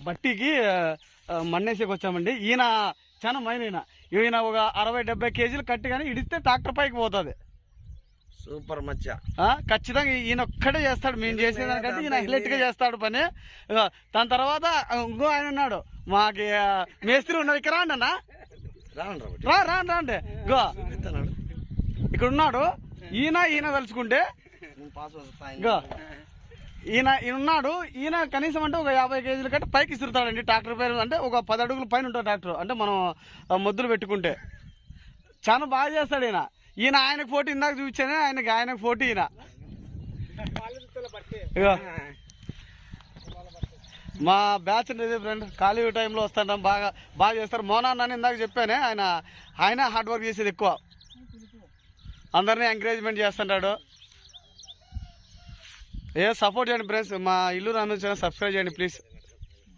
బట్టికి మన్నేసేకి వచ్చామండి. ఈయన చాలా మైన ఈయన ఒక 60-70 కేజీలు కట్టి కానీ ఇడిస్తే ట్రాక్టర్ పైకి పోతుంది. సూపర్ మచ్చ. ఖచ్చితంగా ఈయన ఒక్కడే చేస్తాడు. మేము చేసేదానికంటే ఈయన హైలైట్గా చేస్తాడు పని. దాని తర్వాత ఇంకో ఆయన ఉన్నాడు, మాకి మేస్త్రి ఉన్నాడు. ఇక్కడ రాండి అన్న, రాండి గో ఇక్కడ ఉన్నాడు. ఈయన తలుచుకుంటే గో ఈయన ఉన్నాడు. ఈయన కనీసం అంటే ఒక 50 కేజీలు కట్టి పైకి ఇసురుతాడండి. ట్రాక్టర్ పైన అంటే ఒక 10 అడుగుల పైన ఉంటుంది ట్రాక్టర్. అంటే మనం మొద్దులు పెట్టుకుంటే చాలా బాగా చేస్తాడు ఈయన. ఆయనకు పోటీ ఇందాక చూపించానే, ఆయనకు పోటీ ఈయన. మా బ్యాచ్ అనేది ఫ్రెండ్ ఖాళీ టైంలో వస్తుంటాం, బాగా చేస్తారు. మోనా అని ఇందాక చెప్పానే, ఆయన హార్డ్ వర్క్ చేసేది ఎక్కువ, అందరినీ ఎంకరేజ్మెంట్ చేస్తుంటాడు. సపోర్ట్ చేయండి ఫ్రెండ్స్. మా ఇల్లు రామేశ్వరం సబ్స్క్రైబ్ చేయండి ప్లీజ్.